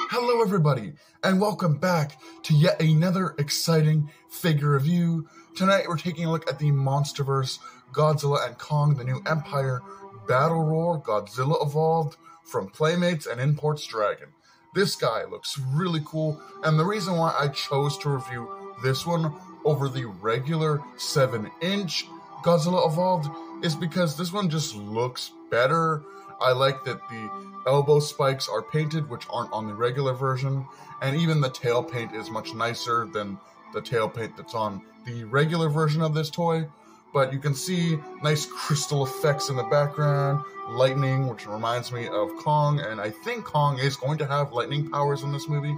Hello everybody, and welcome back to yet another exciting figure review. Tonight we're taking a look at the Monsterverse Godzilla and Kong, the New Empire Battle Roar Godzilla Evolved from Playmates and Imports Dragon. This guy looks really cool, and the reason why I chose to review this one over the regular 7-inch Godzilla Evolved is because this one just looks better. I like that the elbow spikes are painted, which aren't on the regular version, and even the tail paint is much nicer than the tail paint that's on the regular version of this toy. But you can see nice crystal effects in the background, lightning, which reminds me of Kong, and I think Kong is going to have lightning powers in this movie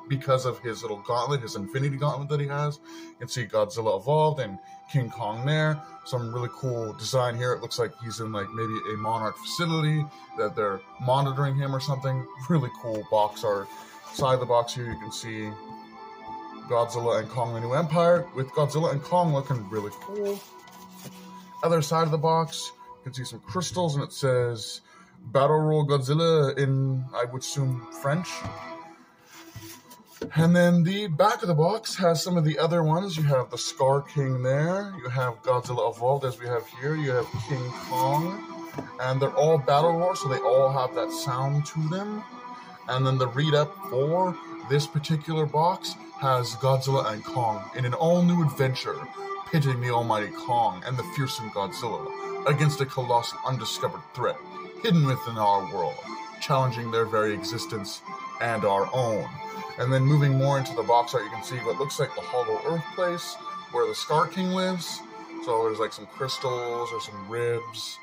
because of his little gauntlet, his infinity gauntlet that he has. You can see Godzilla Evolved and King Kong there. Some really cool design here. It looks like he's in like maybe a Monarch facility that they're monitoring him or something. Really cool box art. Side of the box here you can see Godzilla and Kong the New Empire with Godzilla and Kong looking really cool. Other side of the box you can see some crystals and it says Battle Roar Godzilla in, I would assume, French. And then the back of the box has some of the other ones. You have the Scar King there. You have Godzilla Evolved as we have here. You have King Kong. And they're all Battle Roar, so they all have that sound to them. And then the read-up for this particular box has Godzilla and Kong in an all-new adventure, pitting the almighty Kong and the fearsome Godzilla against a colossal undiscovered threat hidden within our world, challenging their very existence and our own. And then moving more into the box art, you can see what looks like the Hollow Earth place where the Scar King lives. So there's like some crystals or some ribs.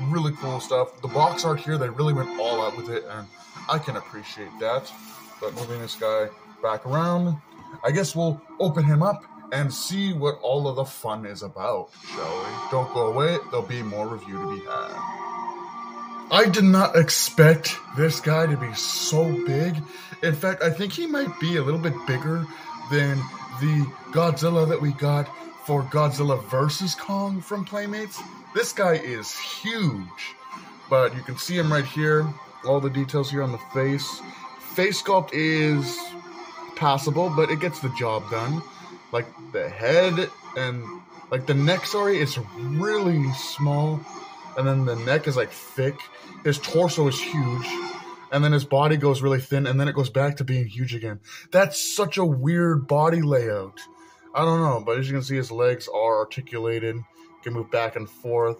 Really cool stuff. The box art here, they really went all out with it, and I can appreciate that. But moving this guy back around, I guess we'll open him up and see what all of the fun is about, shall we? Don't go away, there'll be more review to be had. I did not expect this guy to be so big. In fact, I think he might be a little bit bigger than the Godzilla that we got for Godzilla vs. Kong from Playmates. This guy is huge, but you can see him right here. All the details here on the face. Face sculpt is passable, but it gets the job done. Like the head and like the neck, sorry, is really small. And then the neck is like thick. His torso is huge. And then his body goes really thin. And then it goes back to being huge again. That's such a weird body layout. I don't know. But as you can see, his legs are articulated. He can move back and forth.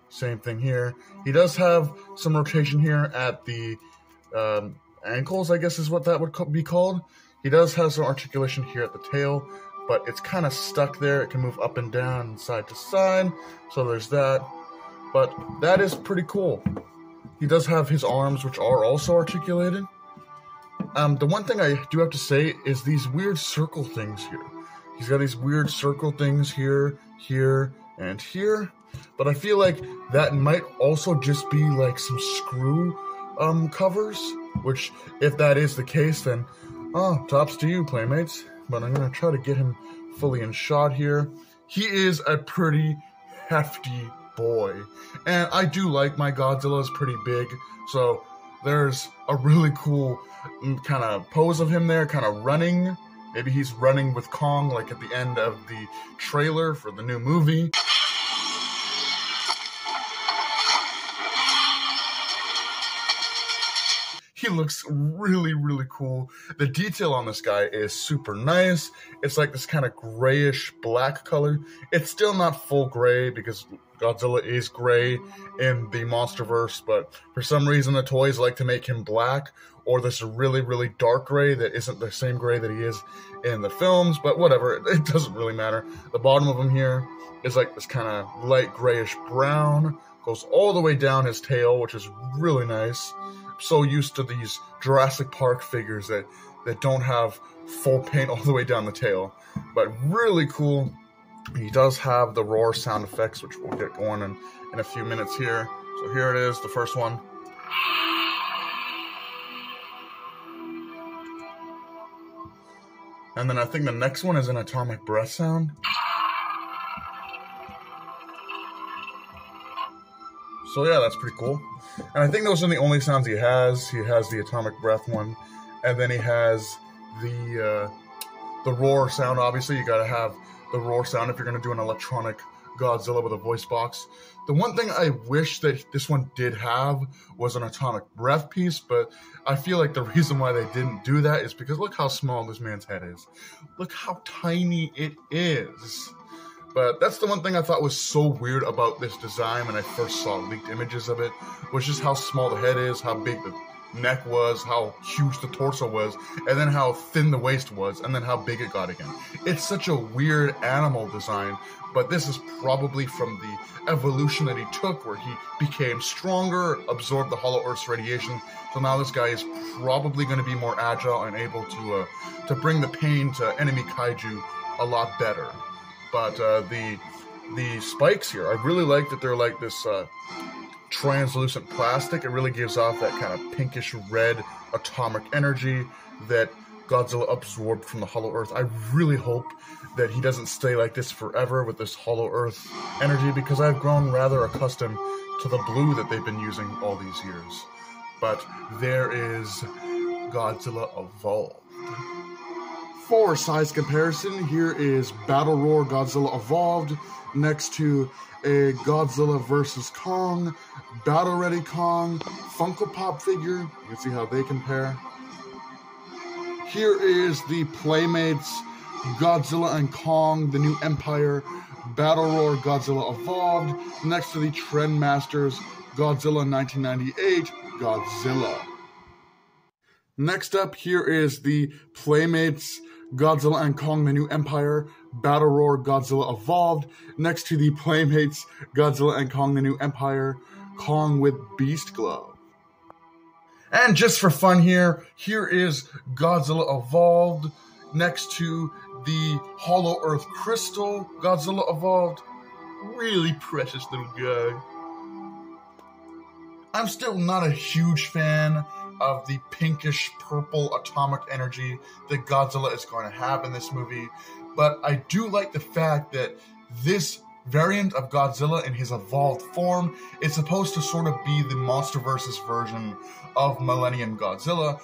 Same thing here. He does have some rotation here at the ankles, I guess is what that would be called. He does have some articulation here at the tail. But it's kind of stuck there. It can move up and down, side to side. So there's that. But that is pretty cool. He does have his arms, which are also articulated. The one thing I do have to say is these weird circle things here. He's got these weird circle things here, here, and here. But I feel like that might also just be like some screw covers. Which, if that is the case, then, oh, tops to you, Playmates. But I'm going to try to get him fully in shot here. He is a pretty hefty boy. And I do like my Godzillas pretty big, so there's a really cool kind of pose of him there, kind of running. Maybe he's running with Kong, like at the end of the trailer for the new movie. He looks really, really cool. The detail on this guy is super nice. It's like this kind of grayish black color. It's still not full gray because Godzilla is gray in the Monsterverse, but for some reason the toys like to make him black, or this really, really dark gray that isn't the same gray that he is in the films, but whatever, it doesn't really matter. The bottom of him here is like this kind of light grayish brown, goes all the way down his tail, which is really nice. So used to these Jurassic Park figures that don't have full paint all the way down the tail, but really cool. He does have the roar sound effects, which we'll get going in a few minutes here. So here it is, the first one. And then I think the next one is an atomic breath sound. So yeah, that's pretty cool. And I think those are the only sounds he has. He has the atomic breath one, and then he has the roar sound. Obviously, you gotta have the roar sound if you're gonna do an electronic Godzilla with a voice box. The one thing I wish that this one did have was an atomic breath piece, but I feel like the reason why they didn't do that is because look how small this man's head is. Look how tiny it is. But that's the one thing I thought was so weird about this design when I first saw leaked images of it, was just how small the head is, how big the neck was, how huge the torso was, and then how thin the waist was, and then how big it got again. It's such a weird animal design, but this is probably from the evolution that he took, where he became stronger, absorbed the Hollow Earth's radiation, so now this guy is probably going to be more agile and able to bring the pain to enemy kaiju a lot better. But the spikes here, I really like that they're like this translucent plastic. It really gives off that kind of pinkish red atomic energy that Godzilla absorbed from the Hollow Earth. I really hope that he doesn't stay like this forever with this Hollow Earth energy, because I've grown rather accustomed to the blue that they've been using all these years. But there is Godzilla Evolved. For size comparison, here is Battle Roar Godzilla Evolved next to a Godzilla vs. Kong, Battle Ready Kong, Funko Pop figure. You can see how they compare. Here is the Playmates Godzilla and Kong, the New Empire, Battle Roar Godzilla Evolved, next to the Trendmasters Godzilla 1998 Godzilla. Next up, here is the Playmates Godzilla and Kong, the New Empire, Battle Roar Godzilla Evolved, next to the Playmates Godzilla and Kong, the New Empire, Kong with Beast Glow. And just for fun here is Godzilla Evolved, next to the Hollow Earth Crystal Godzilla Evolved. Really precious little guy. I'm still not a huge fan of the pinkish purple atomic energy that Godzilla is going to have in this movie, but I do like the fact that this variant of Godzilla in his evolved form is supposed to sort of be the MonsterVersus version of Millennium Godzilla,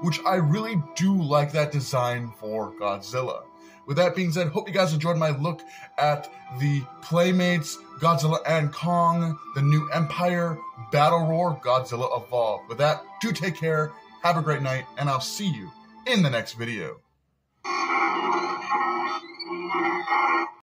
which I really do like that design for Godzilla. With that being said, hope you guys enjoyed my look at the Playmates Godzilla and Kong, the New Empire, Battle Roar Godzilla Evolved. With that, do take care, have a great night, and I'll see you in the next video.